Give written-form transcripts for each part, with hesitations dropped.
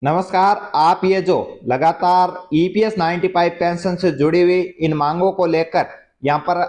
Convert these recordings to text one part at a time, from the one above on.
नमस्कार। आप ये जो लगातार ईपीएस 95 पेंशन से जुड़ी हुई इन मांगों को लेकर यहाँ पर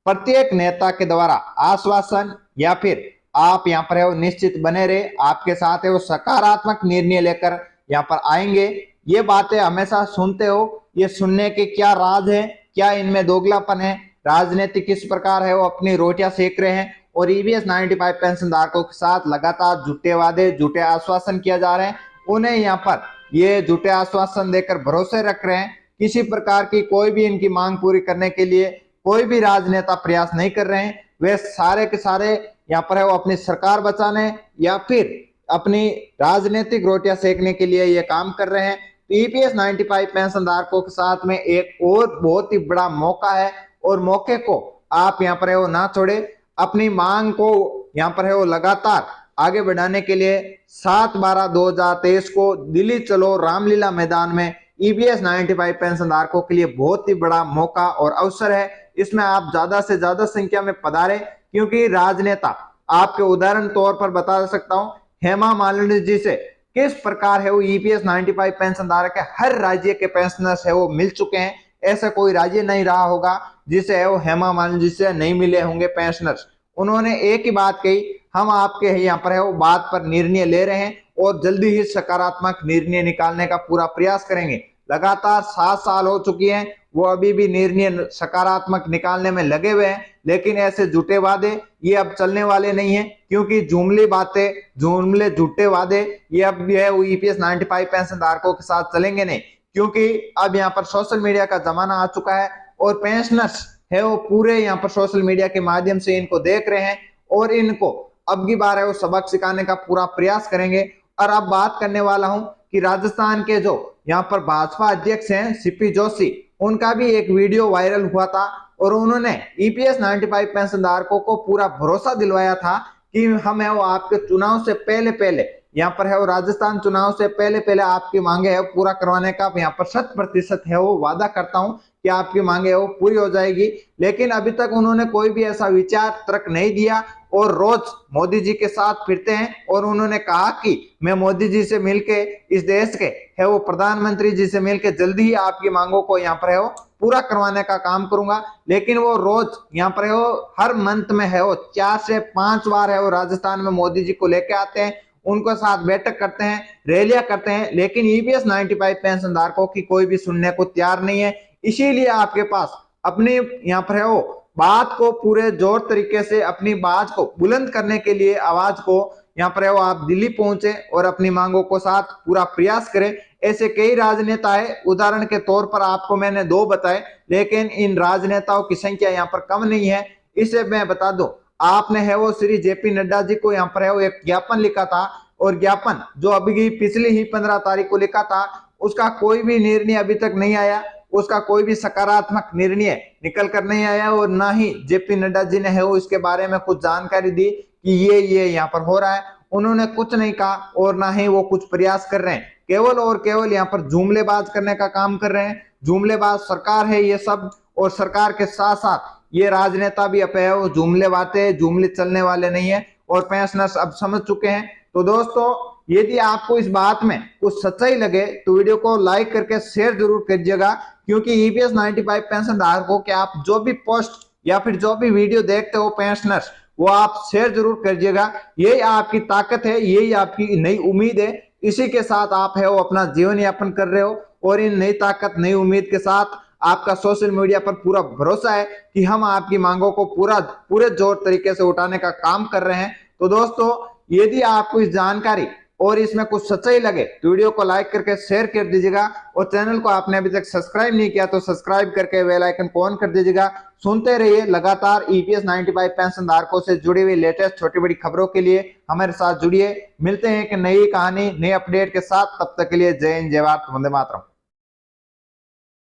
प्रत्येक नेता के द्वारा आश्वासन या फिर आप यहाँ पर है वो निश्चित बने रहे, आपके साथ है वो सकारात्मक निर्णय लेकर यहाँ पर आएंगे। ये बातें हमेशा सुनते हो, ये सुनने के क्या राज है, क्या इनमें दोगलापन है, राजनीति किस प्रकार है वो अपनी रोटियां सेक रहे हैं और ईपीएस 95 पेंशन धारकों के साथ लगातार झूठे वादे झूठे आश्वासन किया जा रहे हैं। उन्हें यहाँ पर ये झूठे आश्वासन देकर भरोसे रख रहे हैं। किसी प्रकार की कोई भी इनकी मांग पूरी करने के लिए कोई भी राजनेता प्रयास नहीं कर रहे हैं। वे सारे के सारे यहाँ पर है वो अपनी सरकार बचाने या फिर अपनी राजनीतिक रोटियां सेकने के लिए ये काम कर रहे हैं। ईपीएस 95 पेंशन धारकों के साथ में एक और बहुत ही बड़ा मौका है और मौके को आप यहाँ पर है वो ना छोड़े। अपनी मांग को यहाँ पर है वो लगातार आगे बढ़ाने के लिए 7/12/2023 को दिल्ली चलो रामलीला मैदान में ईपीएस 95 पेंशन धारकों के लिए बहुत ही बड़ा मौका और अवसर है। इसमें आप ज्यादा से ज्यादा संख्या में पधारे, क्योंकि राजनेता आपके उदाहरण तौर पर बता सकता हूं, हेमा मालिनी जी से किस प्रकार है वो ईपीएस 95 पेंशन धारक है, हर राज्य के पेंशनर्स है वो मिल चुके हैं। ऐसा कोई राज्य नहीं रहा होगा जिसे है वो हेमा मालिनी जी से नहीं मिले होंगे पेंशनर्स। उन्होंने एक ही बात कही, हम आपके यहाँ पर है वो बात पर निर्णय ले रहे हैं और जल्दी ही सकारात्मक निर्णय निकालने का पूरा प्रयास करेंगे। लगातार 7 साल हो चुकी हैं, वो अभी भी निर्णय सकारात्मक निकालने में लगे हुए हैं, लेकिन ऐसे झूठे वादे ये अब चलने वाले नहीं है, क्योंकि जुमली बातें जुमले झूठे वादे ये अब है वो ईपीएस 95 पेंशन धारकों के साथ चलेंगे नहीं, क्योंकि अब यहाँ पर सोशल मीडिया का जमाना आ चुका है और पेंशनर्स है वो पूरे यहाँ पर सोशल मीडिया के माध्यम से इनको देख रहे हैं और इनको अब की बार है वो सबक सिखाने का पूरा प्रयास करेंगे। और अब बात करने वाला हूं कि राजस्थान के जो यहाँ पर भाजपा अध्यक्ष हैं सीपी जोशी, उनका भी एक वीडियो वायरल हुआ था और उन्होंने ईपीएस 95 पेंशन धारकों को पूरा भरोसा दिलवाया था कि हम है वो आपके चुनाव से पहले यहाँ पर है वो राजस्थान चुनाव से पहले आपकी मांगे है पूरा करवाने का यहाँ पर 100% है वो वादा करता हूं कि आपकी मांगे वो पूरी हो जाएगी। लेकिन अभी तक उन्होंने कोई भी ऐसा विचार तर्क नहीं दिया और रोज मोदी जी के साथ फिरते हैं और उन्होंने कहा कि मैं मोदी जी से मिलके इस देश के है वो प्रधानमंत्री जी से मिलके जल्दी ही आपकी मांगों को यहाँ पर है वो पूरा करवाने का काम करूंगा। लेकिन वो रोज यहाँ पर है वो हर मंथ में है वो 4 से 5 बार है वो राजस्थान में मोदी जी को लेके आते हैं, उनको साथ बैठक करते हैं, रैलियां करते हैं, लेकिन ईपीएस 95 पेंशन धारकों की कोई भी सुनने को तैयार नहीं है। इसीलिए आपके पास अपने यहाँ पर है वो बात को पूरे जोर तरीके से अपनी बात को बुलंद करने के लिए आवाज को यहाँ पर है वो आप दिल्ली पहुंचे और अपनी मांगों को साथ पूरा प्रयास करें। ऐसे कई राजनेता है, उदाहरण के तौर पर आपको मैंने 2 बताए, लेकिन इन राजनेताओं की संख्या यहाँ पर कम नहीं है। इसे मैं बता दूं, आपने है वो श्री जेपी नड्डा जी को यहाँ पर है वो एक ज्ञापन लिखा था और ज्ञापन जो अभी पिछली ही 15 तारीख को लिखा था, उसका कोई भी निर्णय अभी तक नहीं आया, उसका कोई भी सकारात्मक निर्णय निकल कर नहीं आया और ना ही जेपी नड्डा जी ने है वो इसके बारे में कुछ जानकारी दी कि ये यहाँ पर हो रहा है। उन्होंने कुछ नहीं कहा और ना ही वो कुछ प्रयास कर रहे हैं, केवल और केवल यहाँ पर जुमलेबाज करने का काम कर रहे हैं। जुमलेबाज सरकार है ये सब, और सरकार के साथ साथ ये राजनेता भी अब है वो जुमले बातें जुमले चलने वाले नहीं है और पेंशनर्स अब समझ चुके हैं। तो दोस्तों, यदि आपको इस बात में कुछ सच्चाई लगे तो वीडियो को लाइक करके शेयर जरूर कीजिएगा, क्योंकि ईपीएस 95 पेंशन धारकों के आप जो भी पोस्ट या फिर जो भी वीडियो देखते हो पेंशनर्स, वो आप शेयर जरूर करिएगा। यही आपकी ताकत है, यही आपकी नई उम्मीद है। इसी के साथ आप है वो अपना जीवन यापन कर रहे हो और इन नई ताकत नई उम्मीद के साथ आपका सोशल मीडिया पर पूरा भरोसा है कि हम आपकी मांगों को पूरे जोर तरीके से उठाने का काम कर रहे हैं। तो दोस्तों, यदि आपको इस जानकारी और इसमें कुछ सच्चाई लगे तो वीडियो को लाइक करके शेयर कर दीजिएगा और चैनल को आपने अभी तक सब्सक्राइब नहीं किया तो सब्सक्राइब करके बेल आइकन को ऑन कर दीजिएगा। सुनते रहिए लगातार ईपीएस 95 पेंशन धारकों से जुड़ी हुई लेटेस्ट छोटी बड़ी खबरों के लिए हमारे साथ जुड़िए। मिलते हैं एक नई कहानी नए अपडेट के साथ, तब तक के लिए जय हिंद, जय भारत, वंदे मातरम।